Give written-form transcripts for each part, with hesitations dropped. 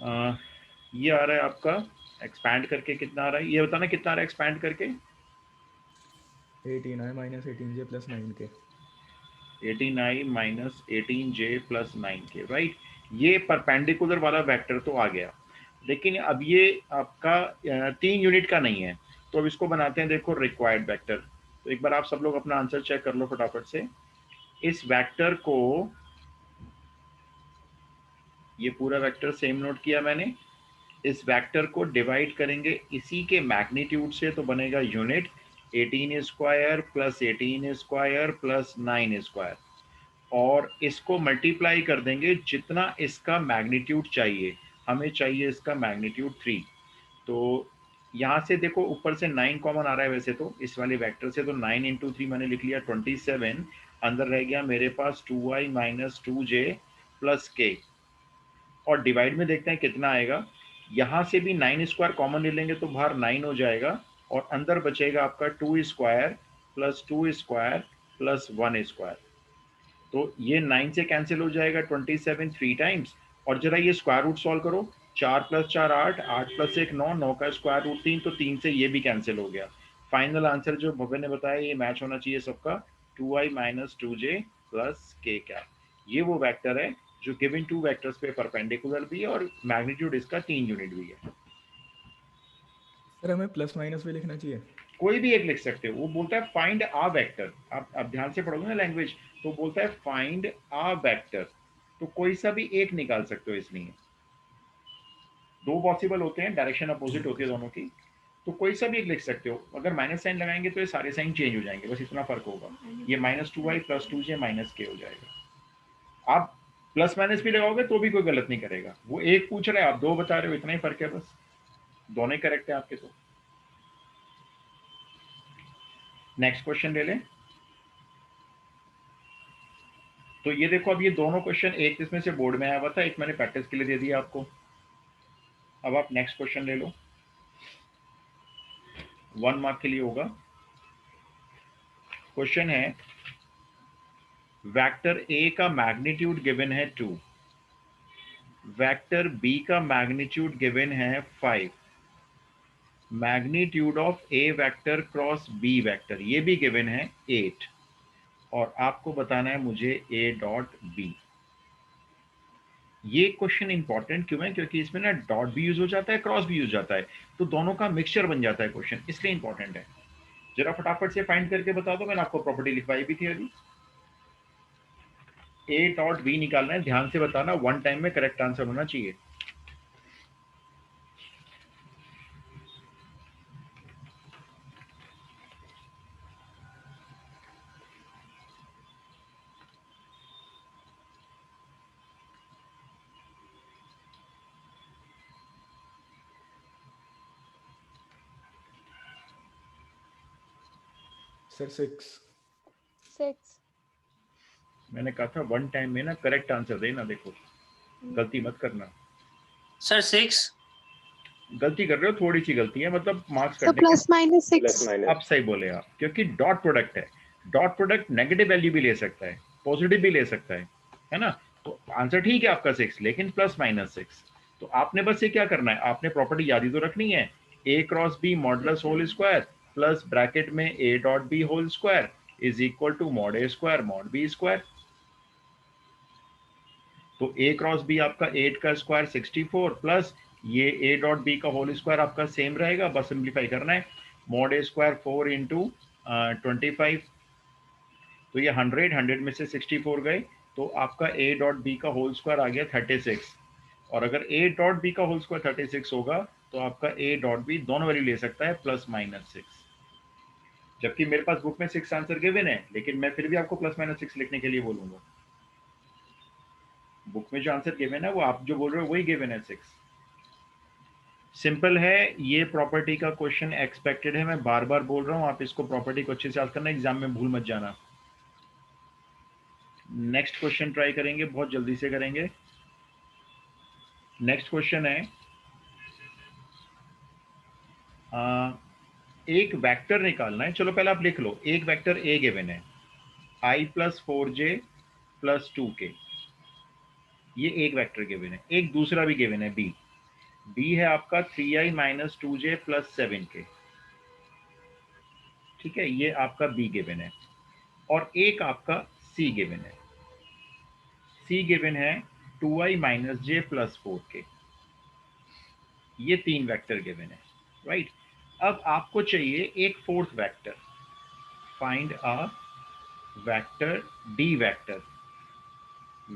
ये आ रहा है आपका एक्सपैंड करके कितना आ रहा है, ये बताना कितना आ रहा है एक्सपैंड करके। 18i minus 18j plus 9k। 18i minus 18j plus 9k, right. ये परपेंडिकुलर वाला वेक्टर तो आ गया, लेकिन अब ये आपका 3 यूनिट का नहीं है, तो अब इसको बनाते हैं, देखो रिक्वायर्ड वेक्टर। तो एक बार आप सब लोग अपना आंसर चेक कर लो फटाफट से। इस वेक्टर को, ये पूरा वेक्टर सेम नोट किया मैंने, इस वेक्टर को डिवाइड करेंगे इसी के मैग्नीट्यूड से, तो बनेगा unit 18 square plus 18 square plus 9 square, और इसको मल्टीप्लाई कर देंगे जितना इसका मैग्नीट्यूड चाहिए। हमें चाहिए इसका मैग्नीट्यूड 3। तो यहाँ से देखो ऊपर से 9 कॉमन आ रहा है वैसे तो इस वाले वेक्टर से, तो 9 इंटू 3 मैंने लिख लिया 27। अंदर रह गया मेरे पास 2i माइनस 2j प्लस के, और डिवाइड में देखते हैं कितना आएगा। यहाँ से भी 9 स्क्वायर कॉमन ले लेंगे तो बाहर 9 हो जाएगा, और अंदर बचेगा आपका 2 square plus 2 square plus 1 square. तो ये 9 से कैंसिल हो जाएगा 27 थ्री टाइम्स। और जरा ये स्क्वायर रूट सॉल्व करो, 4 प्लस 4 8, 8 प्लस 1 9, 9 का स्क्वायर रूट 3, तो 3 से ये भी कैंसिल हो गया। फाइनल आंसर जो भव्य ने बताया ये मैच होना चाहिए सबका, 2i माइनस 2j प्लस के क्या। ये वो वेक्टर है जो गिवन टू वेक्टर्स पे परपेंडिकुलर भी है और मैग्नीट्यूड इसका 3 यूनिट भी है। सर हमें प्लस माइनस भी लिखना चाहिए। कोई भी एक लिख सकते हो, वो बोलता है फाइंड आ वेक्टर। आप ध्यान से पढ़ोगे ना लैंग्वेज, तो बोलता है फाइंड आ वेक्टर, तो कोई सा भी एक निकाल सकते हो। इसलिए दो पॉसिबल होते हैं, डायरेक्शन अपोजिट होती ओके है सर। दोनों की, तो कोई सा भी एक लिख सकते हो। अगर माइनस साइन लगाएंगे तो ये सारे साइन चेंज हो जाएंगे, बस इतना फर्क होगा। ये minus 2i plus 2j minus के हो जाएगा। आप प्लस माइनस भी लगाओगे तो भी कोई गलत नहीं करेगा, वो एक पूछ रहा है आप दो बता रहे हो, इतना ही फर्क है बस, दोनों ही करेक्ट है आपके। तो नेक्स्ट क्वेश्चन ले लें। तो ये देखो, अब ये दोनों क्वेश्चन, एक इसमें से बोर्ड में आया हुआ था, एक मैंने प्रैक्टिस के लिए दे दिया आपको। अब आप नेक्स्ट क्वेश्चन ले लो, 1 मार्क के लिए होगा। क्वेश्चन है, वेक्टर ए का मैग्नीट्यूड गिवन है 2, वेक्टर बी का मैग्नीट्यूड गिवन है 5, magnitude of A vector cross B vector ये भी गिवन है 8, और आपको बताना है मुझे ए डॉट बी। ये क्वेश्चन इंपॉर्टेंट क्यों है, क्योंकि इसमें ना डॉट भी यूज हो जाता है, क्रॉस भी यूज जाता है, तो दोनों का मिक्सचर बन जाता है क्वेश्चन, इसलिए इंपॉर्टेंट है। जरा फटाफट से फाइंड करके बता दो, मैंने आपको प्रॉपर्टी लिखवाई भी थी अभी। ए डॉट बी निकालना है, ध्यान से बताना, वन टाइम में करेक्ट आंसर होना चाहिए। सर 6। 6। मैंने कहा था वन टाइम में ना करेक्ट आंसर देना, देखो गलती मत करना। सर 6। गलती कर रहे हो, थोड़ी सी गलती है, मतलब मार्क्स सर कटने के। Plus minus plus 6। अब सही बोले आप, क्योंकि डॉट प्रोडक्ट है, डॉट प्रोडक्ट नेगेटिव वैल्यू भी ले सकता है, पॉजिटिव भी ले सकता है ना। तो आंसर ठीक है आपका 6, लेकिन प्लस माइनस 6। तो आपने बस ये क्या करना है, आपने प्रॉपर्टी याद ही तो रखनी है, A cross B modulus whole square plus bracket में A dot B whole square is equal to mod A square mod B square. तो ए क्रॉस बी आपका 8 का स्क्वायर 64 प्लस ये ए डॉट बी का होल स्क्वायर आपका same रहेगा, बस simplify करना है। मॉड ए स्क्वायर 4 इंटू 25, तो ये 100 में से 64 गए, तो आपका ए डॉट बी का होल स्क्वायर आ गया 36। और अगर ए डॉट बी का होल स्क्वायर 36 होगा तो आपका ए डॉट बी दोनों वैल्यू ले सकता है प्लस माइनस 6। जबकि मेरे पास बुक में 6 आंसर गिवन है, लेकिन मैं फिर भी आपको प्लस माइनस 6 लिखने के लिए बोलूंगा। बुक में जो आंसर गिवन है वो आप जो बोल रहे हो वही गिवन है 6। सिंपल है, ये प्रॉपर्टी का क्वेश्चन एक्सपेक्टेड है, मैं बार बार बोल रहा हूं, आप इसको प्रॉपर्टी को अच्छे से याद करना, एग्जाम में भूल मत जाना। नेक्स्ट क्वेश्चन ट्राई करेंगे, बहुत जल्दी से करेंगे। नेक्स्ट क्वेश्चन है, एक वेक्टर निकालना है। चलो पहले आप लिख लो, एक वेक्टर ए गिवन है i plus 4j plus 2k, ये एक वेक्टर गिवन है। एक दूसरा भी गिवन है b, डी है आपका 3i minus 2j plus 7k, ठीक है, ये आपका बी गिवन है। और एक आपका सी गिवन है, सी गिवन है 2i minus j plus 4k, ये 3 वेक्टर गिवन है, राइट। अब आपको चाहिए एक fourth vector, find a vector D vector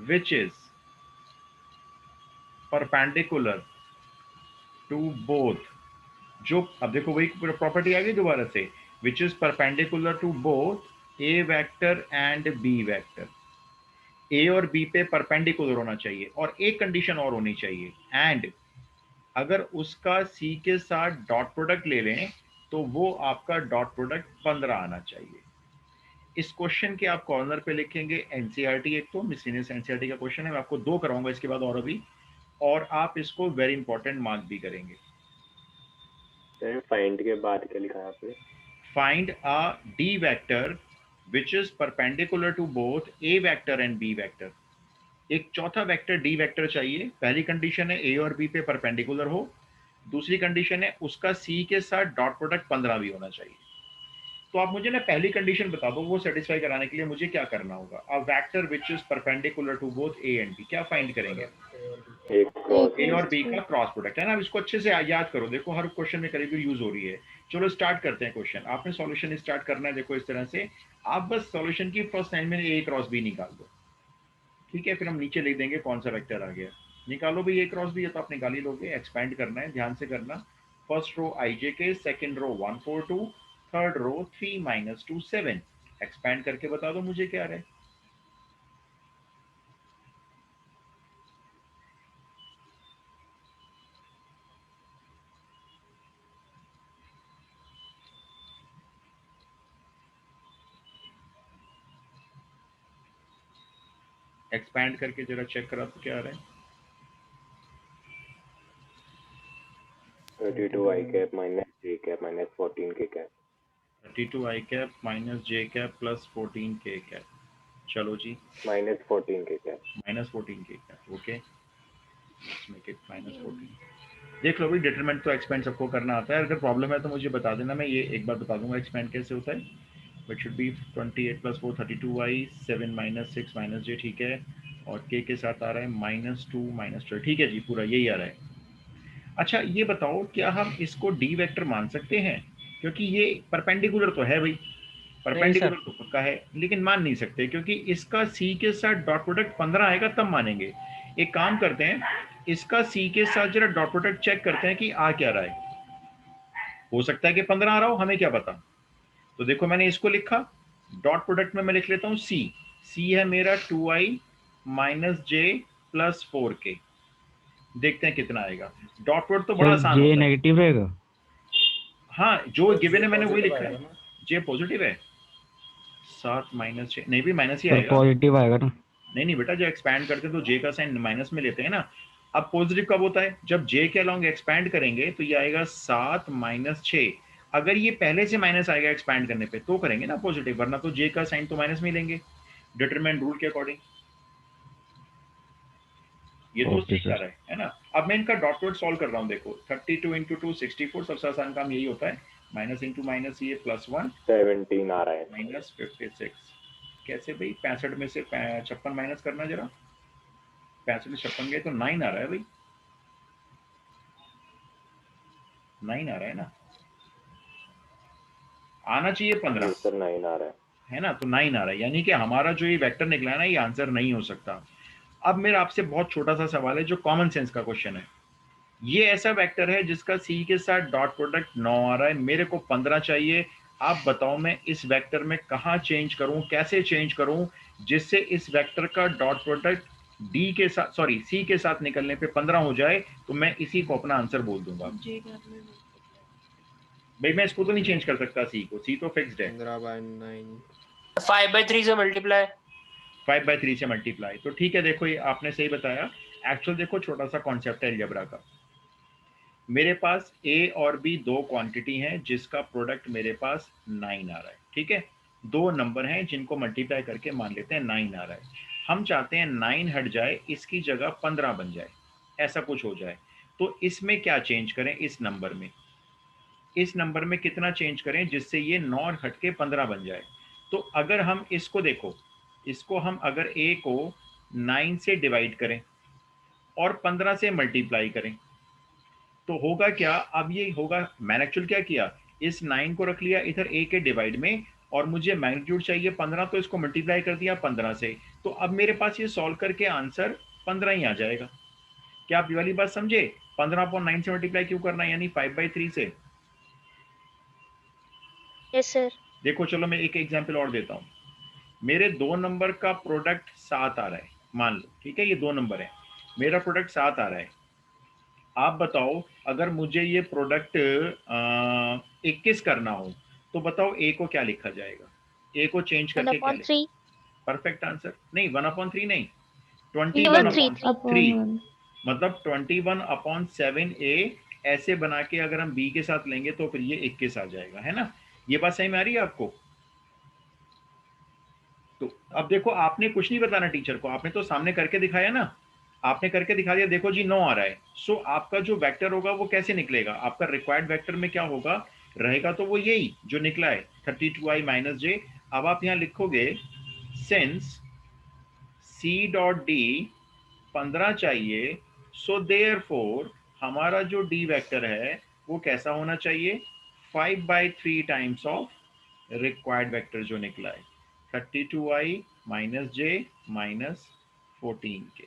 which is perpendicular to both, जो अब देखो वही प्रॉपर्टी आ गई दोबारा से, which is perpendicular to both A vector and B vector. A और बी पे परपेंडिकुलर होना चाहिए, और एक कंडीशन और होनी चाहिए, एंड अगर उसका सी के साथ डॉट प्रोडक्ट ले लें तो वो आपका डॉट प्रोडक्ट 15 आना चाहिए। इस क्वेश्चन के आप कॉर्नर पे लिखेंगे एनसीईआरटी, एक तो मिसलेनियस एनसीईआरटी का क्वेश्चन है, मैं आपको 2 कराऊंगा इसके बाद और अभी, और आप इसको वेरी इंपॉर्टेंट मार्क भी करेंगे। फाइंड के बाद क्या लिखा है आपने? Find a D vector which is perpendicular to both A vector and B vector. एक चौथा वेक्टर डी वेक्टर चाहिए। पहली कंडीशन है ए और बी पे परपेंडिकुलर हो, दूसरी कंडीशन है उसका सी के साथ डॉट प्रोडक्ट 15 भी होना चाहिए। तो आप मुझे ना पहली कंडीशन बता दो, वो सेटिस्फाई कराने के लिए मुझे क्या करना होगा। A vector which is perpendicular to both A and B, क्या फाइंड करेंगे? ए और बी का क्रॉस प्रोडक्ट है ना। अब इसको अच्छे से याद करो, देखो हर क्वेश्चन में करीब यूज हो रही है। चलो स्टार्ट करते हैं क्वेश्चन। आपने सॉल्यूशन स्टार्ट करना है, देखो इस तरह से आप बस सॉल्यूशन की फर्स्ट लाइन में ए क्रॉस बी निकाल दो, ठीक है। फिर हम नीचे लिख देंगे कौन सा वेक्टर आ गया। निकालो भाई, ए क्रॉस बी है तो आप निकाल ही लोगे। एक्सपैंड करना है, ध्यान से करना। First row I J K, second row 1 4 2, third row 3 minus 2 7। Expand करके बता दो मुझे क्या आ रहा है। एक्सपैंड करके जरा चेक करा तो क्या आ रहा है। 32i cap minus j cap minus 14k cap. 32i cap minus j cap plus 14k cap. चलो जी, minus 14k cap. Minus 14k cap, okay, let's make it minus 14। देख लो भाई, डिटरमिनेंट तो एक्सपेंड सबको करना आता है। अगर प्रॉब्लम है तो मुझे बता देना, मैं ये एक बार बता दूंगा एक्सपेंड कैसे होता है। But should be 28 plus 4 32i 7 minus 6 minus j, ठीक है। और k के साथ आ रहा है माइनस 2 माइनस 12, ठीक है जी, पूरा यही आ रहा है। अच्छा ये बताओ, क्या हम इसको डी वेक्टर मान सकते हैं? क्योंकि ये परपेंडिकुलर तो है भाई, परपेंडिकुलर तो पक्का है, लेकिन मान नहीं सकते क्योंकि इसका सी के साथ डॉट प्रोडक्ट 15 आएगा तब मानेंगे। एक काम करते हैं, इसका सी के साथ जरा डॉट प्रोडक्ट चेक करते हैं कि आ क्या रहा है। हो सकता है कि 15 आ रहा हो, हमें क्या पता। तो देखो मैंने इसको लिखा, डॉट प्रोडक्ट में मैं लिख लेता हूँ सी। सी है मेरा 2i माइनस जे प्लस 4k। देखते हैं कितना आएगा। डॉट प्रोडक्ट तो बड़ा आसान जे होता है। नेगेटिव रहेगा। हाँ, जो गिवन है मैंने वही लिखा है। जे पॉजिटिव है, 7 माइनस 6 नहीं भी माइनस ही सर आएगा। पॉजिटिव आएगा ना। नहीं बेटा, जब एक्सपैंड करते हैं तो जे का साइन माइनस में लेते हैं ना। अब पॉजिटिव कब होता है? जब जे के अलोंग एक्सपैंड करेंगे तो ये आएगा 7 माइनस 6। अगर ये पहले से माइनस आएगा एक्सपैंड करने पे तो करेंगे ना पॉजिटिव, वरना तो जे का साइन तो माइनस में लेंगे डिटरमिनेंट रूल के अकॉर्डिंग। ये तो ओके सही आ सर। रहा है ना। अब मैं इनका डॉट प्रोडक्ट सॉल्व कर रहा हूँ। देखो 32 इंटू 2 64, सबसे आसान काम यही होता है। माइनस इंटू माइनस ये प्लस 1 17 आ रहा है। माइनस 56। कैसे भाई? 65 में से 56 माइनस करना जरा। 65 में 56 गए तो 9 आ रहा है भाई, 9 आ रहा है ना। आना चाहिए 15 जी सर 9 आ रहा है ना, तो 9 आ रहा है, यानी कि हमारा जो ये वेक्टर निकला है ना, ये आंसर नहीं हो सकता। अब मेरा आपसे बहुत छोटा सा सवाल है जो कॉमन सेंस का क्वेश्चन है। ये ऐसा वेक्टर है जिसका सी के साथ डॉट प्रोडक्ट 9 आ रहा है, मेरे को 15 चाहिए। आप बताओ मैं इस वेक्टर में कहाँ चेंज करूं, कैसे चेंज करूं जिससे इस वेक्टर का डॉट प्रोडक्ट डी के साथ, सॉरी सी के साथ निकलने पे 15 हो जाए, तो मैं इसी को अपना आंसर बोल दूंगा। भाई मैं इसको तो नहीं चेंज कर सकता, सी को, सी तो फिक्स्ड है। 15/9 5/3 से मल्टीप्लाई। 5/3 से मल्टीप्लाई, तो ठीक है। देखो ये आपने सही बताया। एक्चुअल देखो छोटा सा कॉन्सेप्ट है अलजेब्रा का। मेरे पास ए और बी दो क्वांटिटी हैं जिसका प्रोडक्ट मेरे पास 9 आ रहा है, ठीक है। दो नंबर हैं जिनको मल्टीप्लाई करके मान लेते हैं 9 आ रहा है। हम चाहते हैं 9 हट जाए, इसकी जगह 15 बन जाए, ऐसा कुछ हो जाए। तो इसमें क्या चेंज करें, इस नंबर में कितना चेंज करें जिससे ये 9 हट के 15 बन जाए। तो अगर हम इसको देखो, इसको हम अगर a को 9 से डिवाइड करें और 15 से मल्टीप्लाई करें तो होगा क्या, अब ये होगा, मैंने एक्चुअल क्या किया, इस 9 को रख लिया इधर a के डिवाइड में और मुझे मैग्नीट्यूड चाहिए 15, तो इसको मल्टीप्लाई कर दिया 15 से। तो अब मेरे पास ये सॉल्व करके आंसर 15 ही आ जाएगा। क्या आप ये वाली बात समझे? 15/9 से मल्टीप्लाई क्यों करना है, यानी 5/3 से। Yes sir. देखो चलो मैं एक एग्जांपल और देता हूँ। मेरे 2 नंबर का प्रोडक्ट 7 आ रहा है, मान लो, ठीक है, ये 2 नंबर है, मेरा प्रोडक्ट 7 आ रहा है। आप बताओ अगर मुझे ये प्रोडक्ट 21 करना हो तो बताओ a को क्या लिखा जाएगा, a को चेंज करके क्या लिखा? 1/3। Perfect answer. नहीं 1/3 नहीं, 3/3। 21/3 मतलब 21/7a ऐसे बना के अगर हम b के साथ लेंगे तो फिर ये 21 आ जाएगा, है ना? ये बात सही में आ रही है आपको? तो अब देखो आपने कुछ नहीं बताना टीचर को, आपने तो सामने करके दिखाया ना, आपने करके दिखा दिया, देखो जी 9 आ रहा है। सो आपका जो वेक्टर होगा वो कैसे निकलेगा, आपका रिक्वायर्ड वेक्टर में क्या होगा रहेगा, तो वो यही जो निकला है 32i माइनस जे। अब आप यहाँ लिखोगे सिंस c डॉट डी 15 चाहिए, सो देयरफॉर हमारा जो d वेक्टर है वो कैसा होना चाहिए, 5/3 टाइम्स ऑफ रिक्वायर्ड वेक्टर जो निकला है 32i माइनस जे माइनस 14k।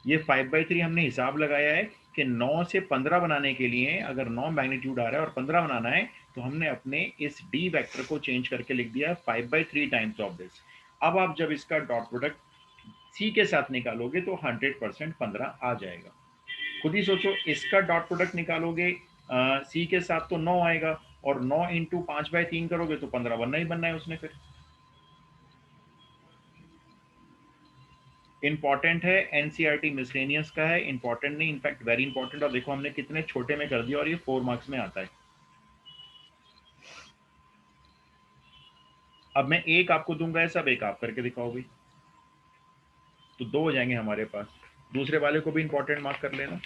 ये 5/3 हमने हिसाब लगाया है कि 9 से 15 बनाने के लिए अगर 9 मैग्नीट्यूड आ रहा है और 15 बनाना है तो हमने अपने इस डी वेक्टर को चेंज करके लिख दिया 5/3 टाइम्स ऑफ दिस। अब आप जब इसका डॉट प्रोडक्ट सी के साथ निकालोगे तो 100% 15 आ जाएगा। खुद ही सोचो, इसका डॉट प्रोडक्ट निकालोगे सी के साथ तो 9 आएगा और 9 इंटू 5/3 करोगे तो 15 बनना ही बनना है उसने। फिर इंपॉर्टेंट है, एनसीईआरटी मिसलेनियस का है, इंपॉर्टेंट नहीं, इनफैक्ट वेरी इंपॉर्टेंट। और देखो हमने कितने छोटे में कर दिया और ये 4 मार्क्स में आता है। अब मैं एक आपको दूंगा, सब एक आप करके दिखाओ भाई, तो 2 हो जाएंगे हमारे पास। दूसरे वाले को भी इंपॉर्टेंट मार्क कर लेना।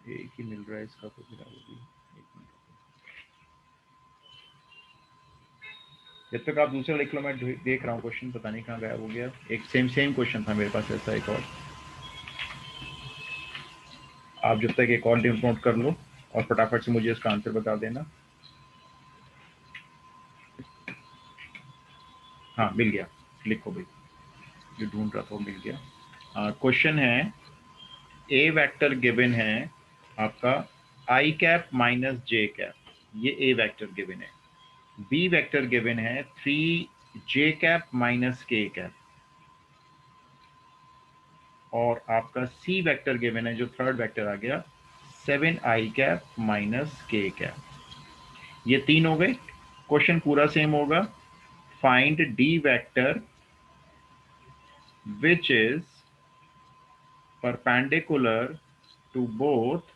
एक ही मिल रहा है इसका, तो फिर भी एक मिनट, जब तक आप दूसरा लिख लो मैं देख रहा हूँ क्वेश्चन, पता नहीं कहाँ गायब हो गया। एक सेम क्वेश्चन था मेरे पास ऐसा एक और, आप जब तक एक और नोट कर लो और फटाफट से मुझे इसका आंसर बता देना। हाँ मिल गया, लिखो भाई, जो ढूंढ रहा था वो मिल गया। क्वेश्चन है, ए वेक्टर गिवन है आपका आई कैप माइनस जे कैप, ये ए वेक्टर गिवन है। बी वेक्टर गिवन है 3j cap minus K cap, और आपका सी वेक्टर गिवन है जो थर्ड वेक्टर आ गया 7i cap minus K cap. ये 3 हो गए। क्वेश्चन पूरा सेम होगा, find D vector which is perpendicular to both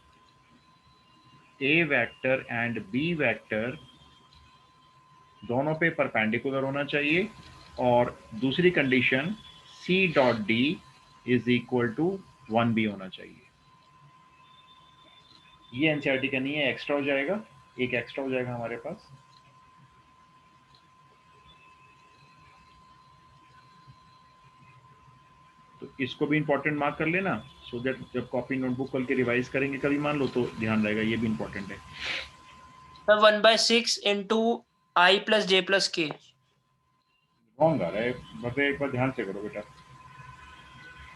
a vector and b vector, दोनों पे परपेंडिकुलर होना चाहिए, और दूसरी condition c dot D is equal to 1 भी होना चाहिए। ये एनसीईआरटी का नहीं है, एक्स्ट्रा हो जाएगा, एक एक्स्ट्रा हो जाएगा हमारे पास। तो इसको भी इंपॉर्टेंट मार्क कर लेना, सो दैट जब कॉपी नोटबुक खोल के रिवाइज करेंगे कभी मान लो तो ध्यान रहेगा, ये भी इंपॉर्टेंट है। तो 1/6 into I plus J plus K। Wrong आ रहा है, मतलब एक बार ध्यान से करो बेटा,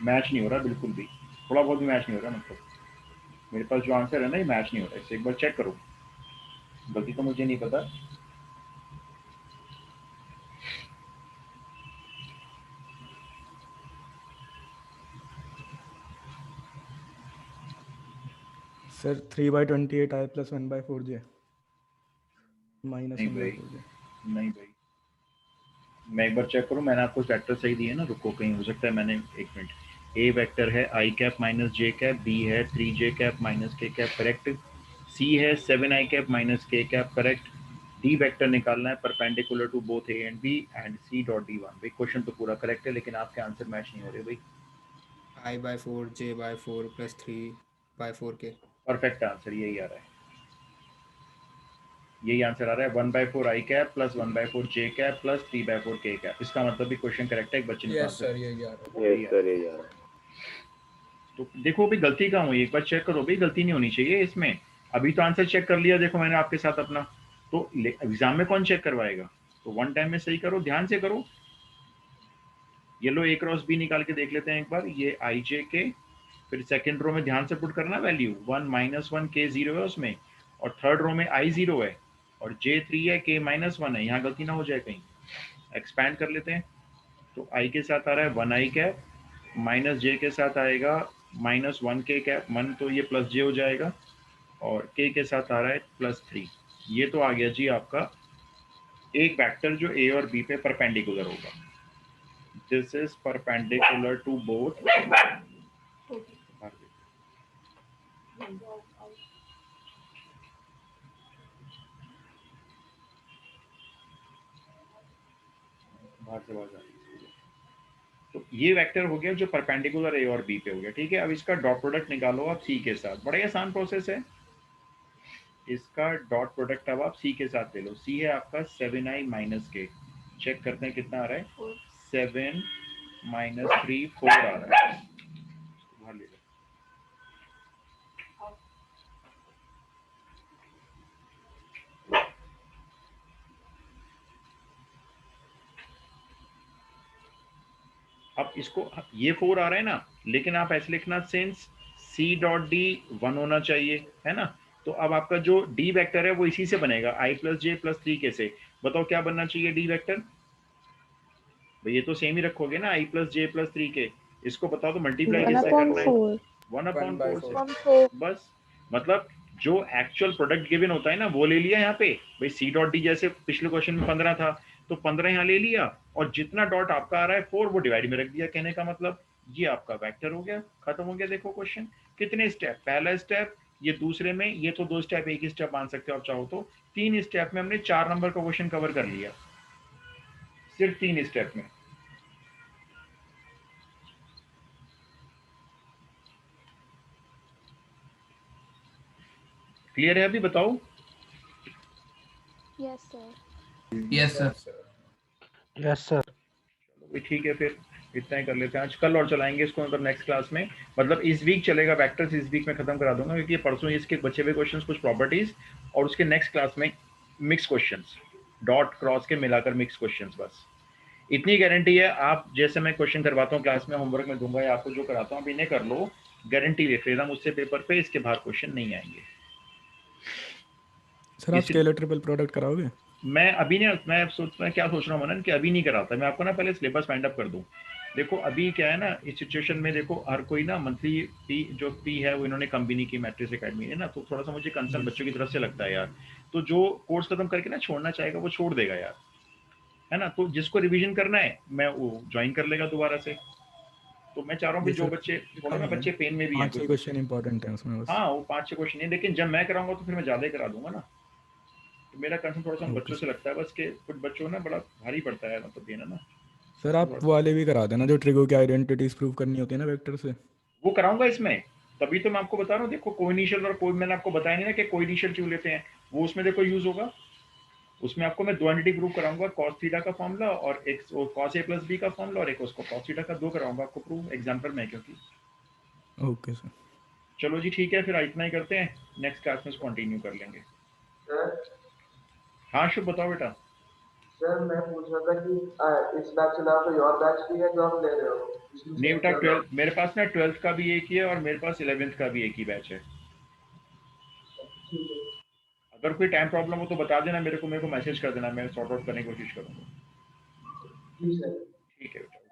मैच नहीं हो रहा बिल्कुल भी, थोड़ा बहुत भी मैच नहीं हो रहा, मतलब मेरे पास जो आंसर है ना ये मैच नहीं हो रहा है, इसे एक बार चेक करो, गलती तो मुझे नहीं पता। सर 3/28 I + 1/4j माइनस नहीं 1/4j। नहीं भाई, मैं एक बार चेक करूं, मैंने आपको वेक्टर सही दिए ना, रुको कहीं हो सकता है मैंने, एक मिनट। ए वेक्टर है I cap minus J cap, B है 3j cap minus K cap, correct. C है 7i cap minus K cap, correct. D vector निकालना है perpendicular to both A and B and C dot D one. भाई question तो पूरा correct है, लेकिन आपके आंसर मैच नहीं हो रहे भाई। I/4 J/4 + 3/4 के। परफेक्ट आंसर यही आ रहा है, यही आंसर आ रहा है 1/4 आई कैप प्लस 1/4 जे कैप प्लस 3/4 के कैप। इसका मतलब भी क्वेश्चन करेक्ट है, एक बच्चे ने यस आंसर। सर, यही आ रहा है। यस सर, यही आ रहा है। तो देखो भाई गलती कहाँ हुई, एक बार चेक करो भाई, गलती नहीं होनी चाहिए इसमें। अभी तो आंसर चेक कर लिया देखो मैंने आपके साथ अपना, तो एग्जाम में कौन चेक करवाएगा? तो वन टाइम में सही करो, ध्यान से करो। ये लो ए क्रॉस बी निकाल के देख लेते हैं एक बार, ये आई जे के, फिर सेकंड रो में ध्यान से पुट करना वैल्यू 1 -1 के 0 है उसमें, और थर्ड रो में आई 0 है और जे 3 है के -1 है, यहाँ गलती ना हो जाए कहीं। एक्सपैंड कर लेते हैं, तो आई के साथ आ रहा है 1i कैप, माइनस जे के साथ आएगा -1 के कैप, 1 तो ये प्लस जे हो जाएगा, और के साथ आ रहा है +3। ये तो आ गया जी आपका एक वेक्टर जो ए और बी पे परपेंडिकुलर होगा। This is perpendicular to both, बाहर से आवाज आ रही है। तो ये वेक्टर हो गया जो परपेंडिकुलर ए और बी पे हो गया, ठीक है। अब इसका डॉट प्रोडक्ट निकालो आप सी के साथ, बड़ा ही आसान प्रोसेस है। इसका डॉट प्रोडक्ट अब आप सी के साथ ले लो। सी है आपका 7i माइनस के, चेक करते हैं कितना आ रहा है, 7 - 3 4 आ रहा है, बाहर ले लो। अब इसको, ये 4 आ रहा है ना, लेकिन आप ऐसे लिखना सिंस सी डॉट डी 1 होना चाहिए, है ना। तो अब आपका जो डी वेक्टर है वो इसी से बनेगा, आई प्लस जे प्लस 3 के से। बताओ क्या बनना चाहिए डी वेक्टर? भाई ये तो सेम ही रखोगे ना, आई प्लस जे प्लस 3 के। इसको बताओ तो मल्टीप्लाई किससे करना है? 1/4 से। 1/4 बस, मतलब जो एक्चुअल प्रोडक्ट गिवन होता है ना वो ले लिया यहाँ पे। भाई सी डॉट डी जैसे पिछले क्वेश्चन में 15 था, तो 15 यहाँ ले लिया, और जितना डॉट आपका आ रहा है 4 वो डिवाइड में रख दिया। कहने का मतलब ये आपका वेक्टर हो गया, खत्म हो गया। देखो क्वेश्चन कितने स्टेप, पहला स्टेप, ये दूसरे में, ये तो 2 स्टेप, एक ही स्टेप मान सकते हो आप चाहो तो। 3 स्टेप में हमने 4 नंबर का क्वेश्चन कवर कर लिया, सिर्फ 3 स्टेप में। क्लियर है अभी? बताओ। Yes sir. Yes sir. Yes sir. चलो ठीक है, फिर इतना ही कर लेते हैं आज, कल और चलाएंगे इसको, मतलब नेक्स्ट क्लास में। मतलब इस वीक चलेगा वेक्टर्स, इस वीक में खत्म करा दूंगा, क्योंकि परसों इसके बचे हुए क्वेश्चंस, कुछ प्रॉपर्टीज, और उसके नेक्स्ट क्लास में मिक्स क्वेश्चंस, डॉट क्रॉस के मिलाकर मिक्स क्वेश्चंस। बस इतनी गारंटी है। आप जैसे मैं क्वेश्चन करवाता हूँ क्लास में, होमवर्क में दूंगा, या आपको जो कराता हूँ आप इन्हें कर लो, गारंटी ले लेना मुझसे पेपर पे, इसके बाहर क्वेश्चन नहीं आएंगे। सर आप स्केलर ट्रिपल प्रोडक्ट कराओगे? मैं अभी नहीं, मैं क्या सोच रहा हूँ मनन, कि अभी नहीं कराता मैं आपको ना, पहले सिलेबस फाइंड अप कर दूं। देखो अभी क्या है ना, इस सिचुएशन में देखो हर कोई ना मंथली फी जो फी है वो इन्होंने कम भी नहीं की मैट्रिक्स एकेडमी ने ना, तो थोड़ा सा मुझे कंसर्न बच्चों की तरफ से लगता है यार। तो जो कोर्स खत्म करके ना छोड़ना चाहेगा वो छोड़ देगा यार, है ना। तो जिसको रिवीजन करना है मैं वो ज्वाइन कर लेगा दोबारा से। तो मैं चाह रहा हूँ जो बच्चे थोड़ा ना, बच्चे पेन में भी हैं, 5-6 क्वेश्चन इंपॉर्टेंट है उसमें बस। हाँ वो 5-6 क्वेश्चन है, लेकिन जब मैं कराऊंगा तो फिर मैं ज्यादा ही करा दूंगा ना। तो मेरा कंसर्न थोड़ा सा बच्चों से लगता है बस, के कुछ बच्चों ना बड़ा भारी पड़ता है, मतलब देना ना। सर आप वो वाले भी करा देना जो ट्रिगो की आइडेंटिटीज प्रूव करनी होती है ना वेक्टर से। वो कराऊंगा इसमें, तभी तो मैं आपको बता रहा हूँ। देखो कोइनिशियल और कोई, मैंने आपको बताया नहीं ना कि कोइनिशियल क्यों लेते हैं, वो उसमें देखो यूज होगा। उसमें आपको मैं दो एंटिटी प्रूव कराऊंगा, कॉस थीटा का फॉर्मूला और एक कॉस ए प्लस बी का फॉर्मूला, और एक उसको कॉस थीटा का, दो कराऊंगा आपको प्रूव एग्जांपल में, क्योंकि। Okay sir. चलो जी ठीक है, फिर इतना ही करते हैं, नेक्स्ट क्लास में कंटिन्यू कर लेंगे। हाँ शुभ बताओ बेटा। सर मैं पूछ रहा था कि इस बैच के अलावा कोई और बैच भी है जो आप ले रहे हो? नहीं बेटा, 12 मेरे पास ना 12th का भी एक ही है, और मेरे पास 11th का भी एक ही बैच है। ठीक है अगर कोई टाइम प्रॉब्लम हो तो बता देना मेरे को मैसेज कर देना, मैं सॉर्ट आउट करने की कोशिश करूंगा। जी सर। ठीक है बेटा।